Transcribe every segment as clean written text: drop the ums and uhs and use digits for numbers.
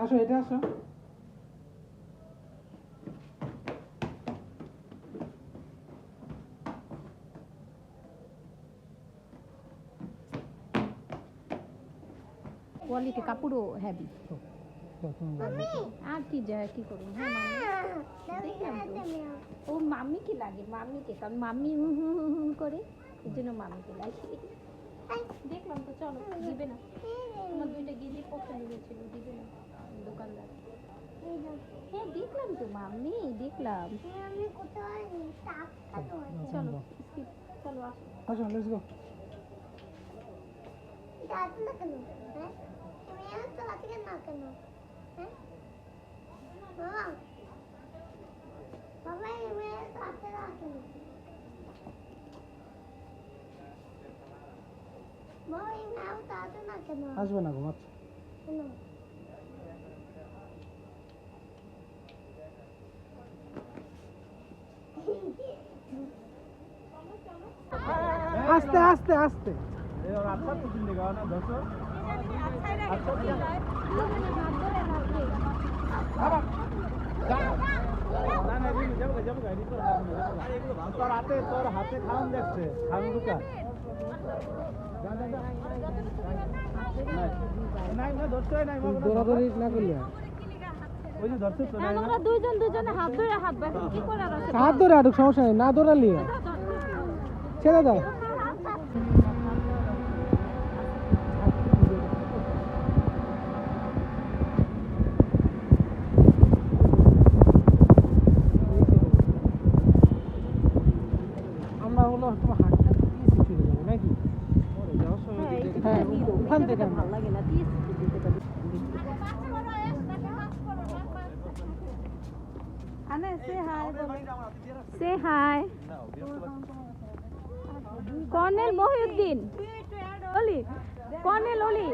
আসো এটা আসো কোয়ালিটি কাপড়ও হেভি আর কি যায় কি করুন হ্যাঁ ও মাম্মি কি লাগে মাম্মিকে কারণ মাম্মি করে এই জন্য মাম্মিকে লাগে দেখলাম তো চলো দিবে না তোমার দুইটা গেঞ্জি পছন্দ হয়েছিল দিবে না দোকানদার হ্যাঁ দেখলাম তো মাম্মি দেখলাম চলো skip, চলো আসো আসো লেটস গো আসবে না ঘুমাচ্ছে আস্তে আস্তে আস্তে তোর হাতে খাওয়ান দেখছে খাওয়ান দোকান দৌড়াদৌড়ি না করলে হাত ধরে আটুক সমস্যা নেই না দৌড়ালি ছেড়ে দাও আমরা হলো তোমার হাতটা দিয়ে চলে যাবো নাকি হ্যাঁ ওখান থেকে ভালো লাগে না দিয়ে যেতে পারি Say hi. কর্নেল মহিউদ্দিন অলি কর্নেল অলি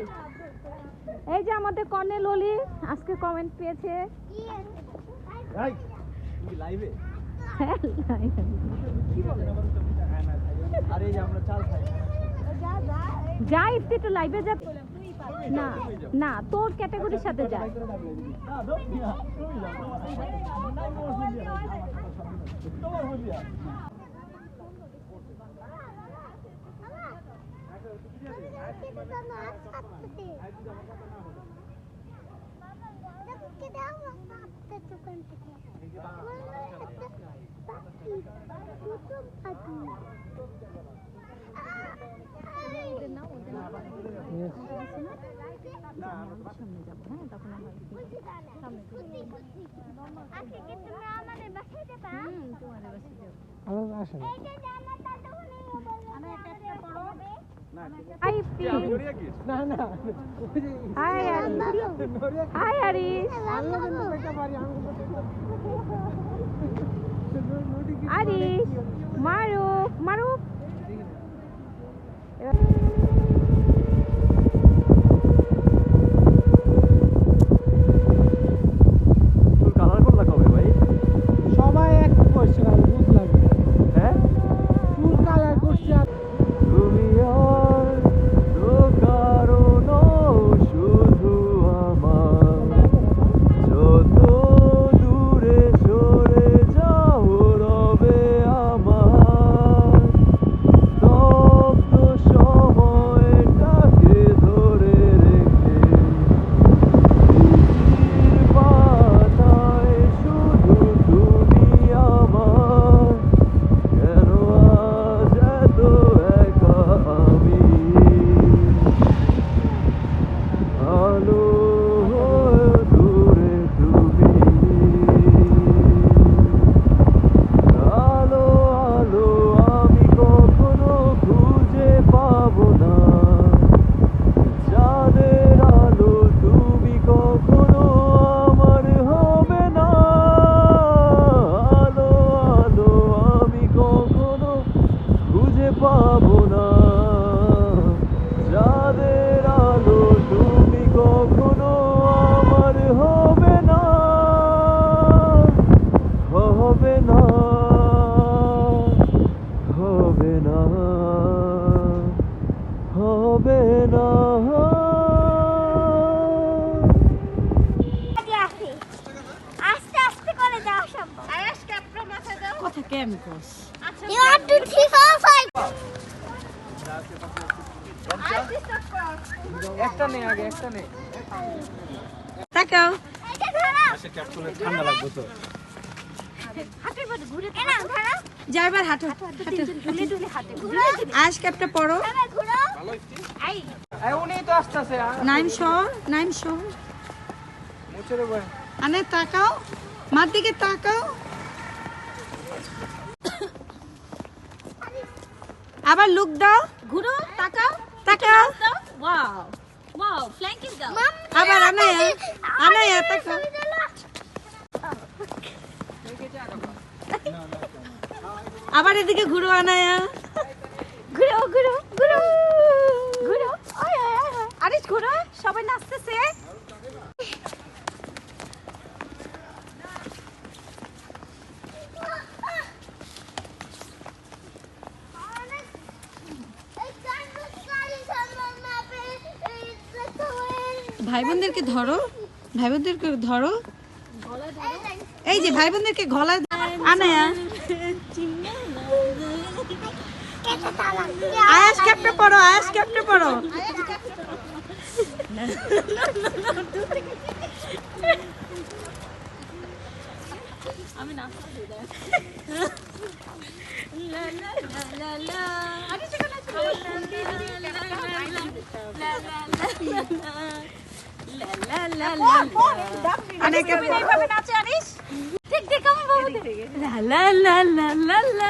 এই যে আমাদের কর্নেল অলি আজকে কমেন্ট পেয়েছে লাইভে যা ইফতি তো লাইভে যা না না তোর ক্যাটাগরির সাথে যা সামনে যাবো হ্যাঁ তখন আরিশ মারুফ মারুফ সবাই এক করছে বুঝলাম হ্যাঁ চুল কালার করছে তুমি আর তো কারণ শুধু আমার যত দূরে সরে যাও রবে আমার তপ্ত সময় কস You want to 3, 4, 5. একটা নে আগে একটা নে তাকাও এটা ধরো। ক্যাপসুলে ঠান্ডা লাগবে তো হাতের মধ্যে ঘুরে এনা ধরো। যাও এবার হাঁটো দুলে দুলে হাতে ঘুরো। আয়েশ ক্যাপটা পরো এবার ঘুরো। এই এই উনি তো আসতেছে নাইম শো মুচরে বয় আনে তাকাও মার দিকে তাকাও আবার লুক দাও ঘুরো তাকাও তাকাও ওয়াও ওয়াও ফ্ল্যাং কিস দাও আবার আনায়া তাকাও আবার এদিকে ঘুরো আনায়া ঘুরো ঘুরো ঘুরো ঘুরো আয় আয় আয় আরে ঘুরো সবাই নাচতেছে ভাই বোনদেরকে ধরো এই যে ভাই বোনদেরকে গলায় আনায়া আয়াস ক্যাপটা পড়ো আমি নাচতে দিই লা লা লা লা আরে সেখানে অনেক এইভাবে নাচে আরিস ঠিক ঠিক আমি বাবু লা লা লা লা লা লা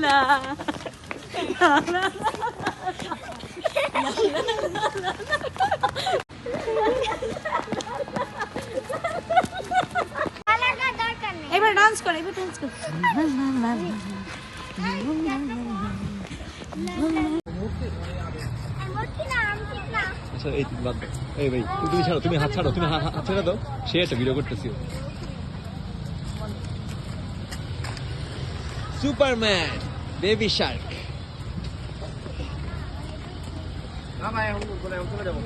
লা এবার ডান্স করো আচ্ছা এই বাদ দাও। এই ভাই তুমি ছাড়ো তুমি হাত ছাড়ো তুমি হাত ছেড়ে দাও সে একটা ভিডিও করতেছি সুপারম্যান বেবি শার্ক না ভাই এখন চলে যাবো